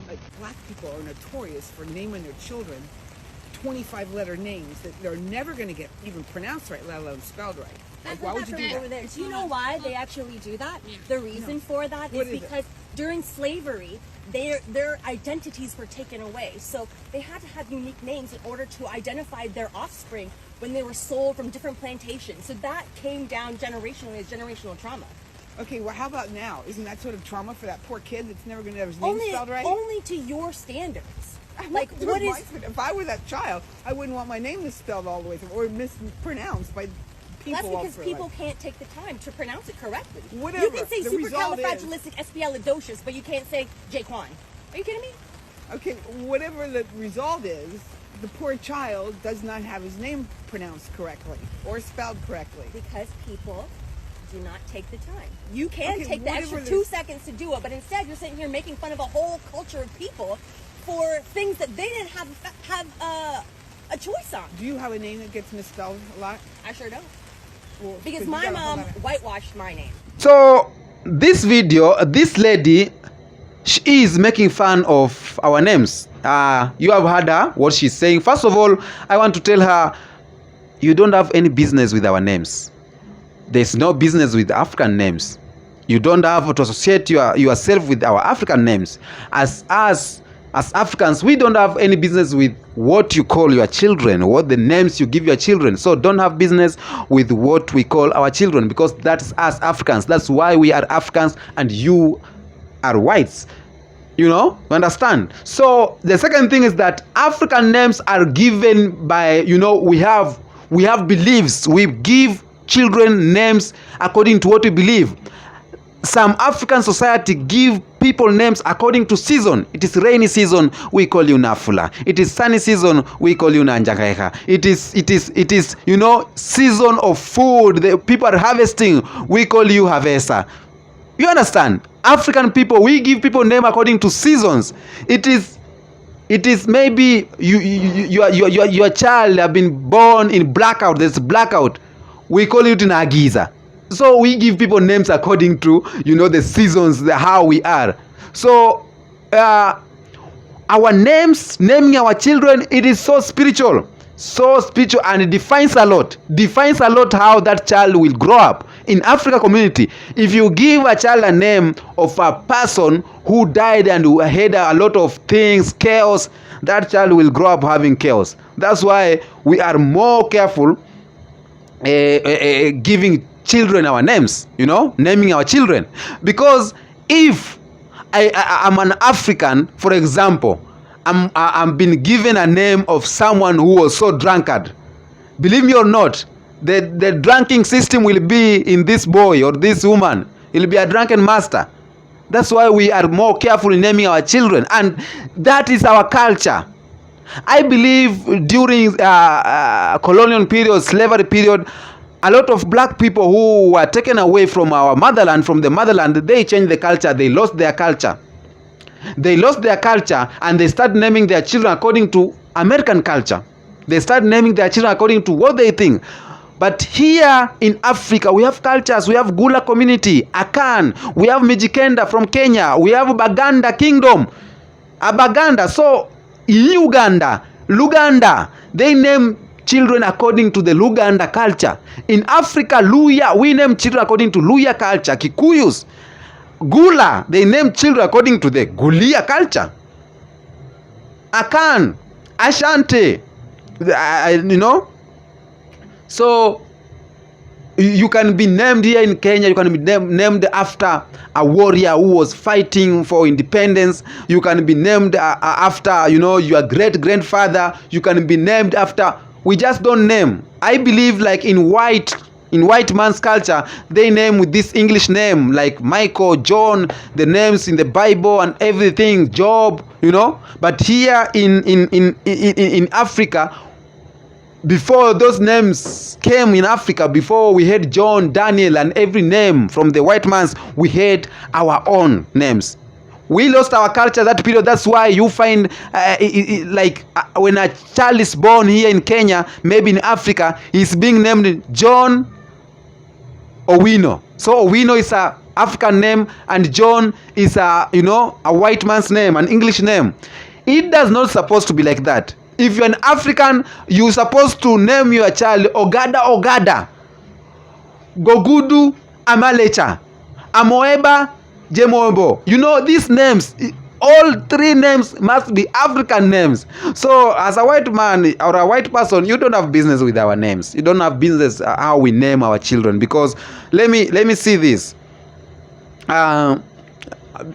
like black people are notorious for naming their children 25-letter names that they're never going to get even pronounced right, let alone spelled right. Like, why would you do that? Do you know why they actually do that? The reason for that is because during slavery, their identities were taken away. So they had to have unique names in order to identify their offspring when they were sold from different plantations. So that came down generationally as generational trauma. Okay, well, how about now? Isn't that sort of trauma for that poor kid that's never going to have his name spelled right? Only to your standards. Like, what is... If I were that child, I wouldn't want my name misspelled all the way through or mispronounced by people. That's because people can't take the time to pronounce it correctly. Whatever. You can say supercalifragilisticexpialidocious, but you can't say Jaquan. Are you kidding me? Okay, whatever the result is, the poor child does not have his name pronounced correctly or spelled correctly. Because people do not take the time. You can take the extra 2 seconds to do it, but instead you're sitting here making fun of a whole culture of people for things that they didn't have a choice on. Do you have a name that gets misspelled a lot? I sure don't. Well, because my mom whitewashed my name. So this video, this lady, she is making fun of our names. You have heard her, what she's saying. First of all, I want to tell her, you don't have any business with our names. There's no business with African names. You don't have to associate yourself with our African names. As Africans, we don't have any business with what you call your children, what the names you give your children. So don't have business with what we call our children, because that's us Africans. That's why we are Africans and you are whites. You understand? So the second thing is that African names are given by, we have beliefs. We give children names according to what we believe. Some African society give people names according to season. It is rainy season, we call you Nafula. It is sunny season, we call you Nanjakaika. It is season of food. The people are harvesting, we call you Havesa. You understand? African people, we give people name according to seasons. It is maybe your child have been born in blackout. There's blackout. We call it in Agiza. So we give people names according to, the seasons, how we are. So our names, naming our children, it is so spiritual, and it defines a lot how that child will grow up. In Africa community, if you give a child a name of a person who died and who had a lot of things, chaos, that child will grow up having chaos. That's why we are more careful giving children our names, naming our children. Because if I'm an African, for example, I'm been given a name of someone who was so drunkard, believe me or not, the drinking system will be in this boy or this woman. He'll be a drunken master. That's why we are more careful in naming our children, and that is our culture. I believe during colonial period, slavery period, a lot of black people who were taken away from our motherland, from the motherland, they changed the culture. They lost their culture. And they start naming their children according to American culture. They start naming their children according to what they think. But here in Africa, we have cultures. We have Gula community, Akan. We have Mijikenda from Kenya. We have Baganda kingdom, Abaganda. So in Uganda, Luganda, they name children according to the Luganda culture. In Africa, Luya, we name children according to Luya culture. Kikuyus, Gula, they name children according to the Gulia culture. Akan, Ashanti, So you can be named here in Kenya. You can be named after a warrior who was fighting for independence. You can be named after, your great-grandfather. You can be named after... We just don't name. I believe like in white man's culture, they name with this English name like Michael, John, the names in the Bible and everything, Job, But here in Africa, before those names came in Africa, before we had John, Daniel and every name from the white man's, we had our own names. We lost our culture that period. That's why you find when a child is born here in Kenya, maybe in Africa, he's being named John Owino. So Owino is a African name and John is a white man's name, an English name. It does not supposed to be like that. If you're an African, you're supposed to name your child Ogada, Gogudu Amalecha, Amoeba Jemoebo. These names, all three names must be African names. So as a white man or a white person, you don't have business with our names. You don't have business how we name our children, because let me see this.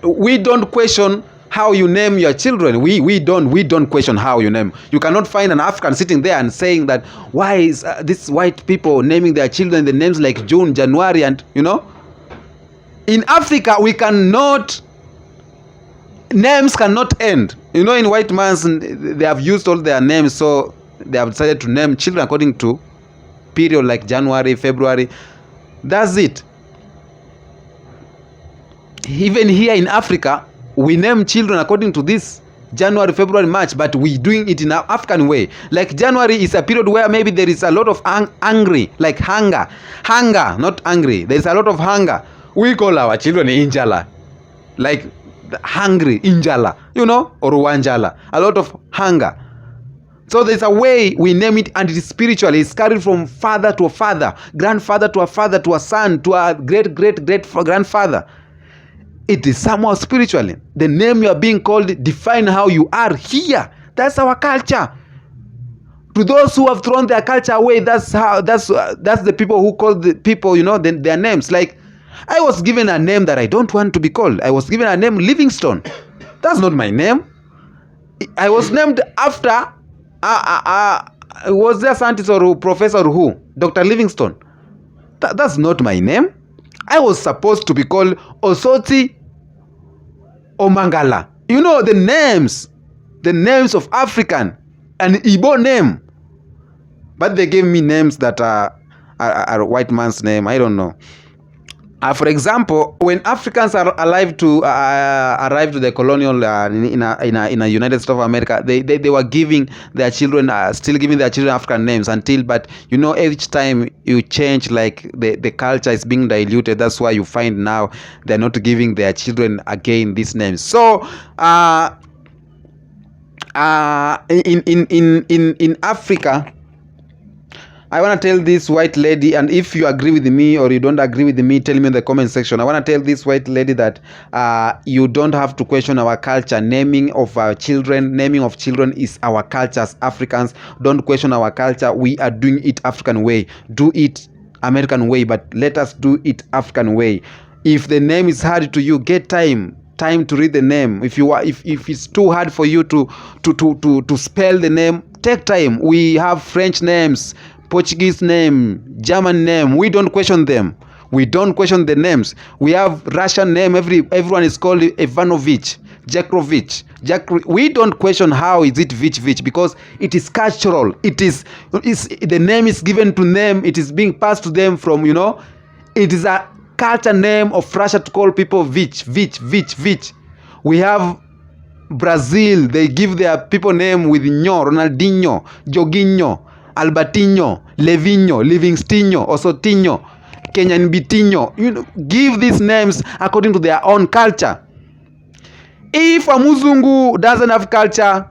We don't question how you name your children. We don't question how you name. You cannot find an African sitting there and saying that why is these white people naming their children the names like June, January, and in Africa we cannot. Names cannot end. In white man's, they have used all their names, so they have decided to name children according to period like January, February. That's it. Even here in Africa, we name children according to this January, February, March, but we doing it in an African way. Like January is a period where maybe there is a lot of hunger, like hunger, not angry. There is a lot of hunger. We call our children Injala, like hungry, Injala, or Wanjala, a lot of hunger. So there's a way we name it, and it is spiritual. It's carried from father to a father, grandfather to a father, to a son, to a great grandfather. It is somehow spiritually. The name you are being called define how you are here. That's our culture. To those who have thrown their culture away, that's the people who call the people, their names. Like, I was given a name that I don't want to be called. I was given a name Livingstone. That's not my name. I was named after was there scientist or professor who? Dr. Livingstone. That's not my name. I was supposed to be called Osoti Omangala. The names of African and Igbo name. But they gave me names that are white man's name. I don't know. For example, when Africans are arrived to the colonial in a United States of America, they were giving their children, still giving their children African names but each time you change, like the culture is being diluted. That's why you find now they're not giving their children again these names. So in Africa, I want to tell this white lady, and if you agree with me or you don't agree with me, tell me in the comment section. I want to tell this white lady that you don't have to question our culture. Naming of children is our culture as Africans. Don't question our culture. We are doing it African way. Do it American way, but let us do it African way. If the name is hard to you, get time to read the name. If it's too hard for you to spell the name, take time. We have French names, Portuguese name, German name. We don't question them. We don't question the names. We have Russian name. Everyone is called Ivanovich, Jakrovich. We don't question how is it Vich, because it is cultural. The name is given to them. It is being passed to them from, it is a culture name of Russia to call people Vich. We have Brazil. They give their people name with Nyo, Ronaldinho, Joguinho, Albertinho, Levinho, Livingstinho, Osotinho, Kenyan Bitinho. Give these names according to their own culture. If a Muzungu doesn't have culture,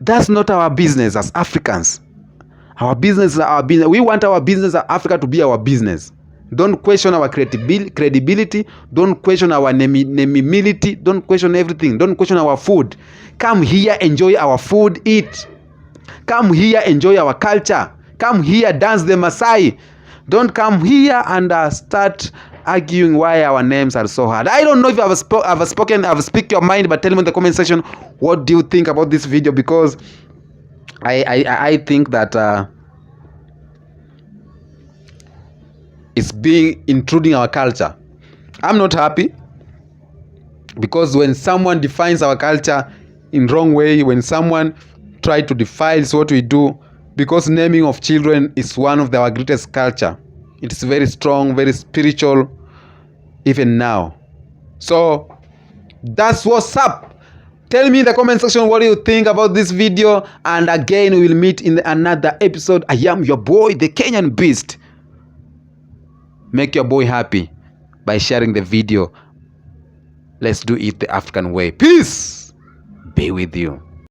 that's not our business as Africans. Our business is our business. We want our business as Africa to be our business. Don't question our credibility. Don't question our namimility. Don't question everything. Don't question our food. Come here, enjoy our food, eat. Come here, enjoy our culture. Come here, dance the Maasai. Don't come here and start arguing why our names are so hard. I don't know if I've speak your mind, but tell me in the comment section, what do you think about this video? Because I think that it's being intruding our culture. I'm not happy, because when someone defines our culture in wrong way, when someone try to define what we do, because naming of children is one of our greatest culture. It is very strong, very spiritual, even now. So that's what's up. Tell me in the comment section what you think about this video, and again we will meet in another episode. I am your boy, the Kenyan Beast. Make your boy happy. by sharing the video. Let's do it the African way. Peace be with you.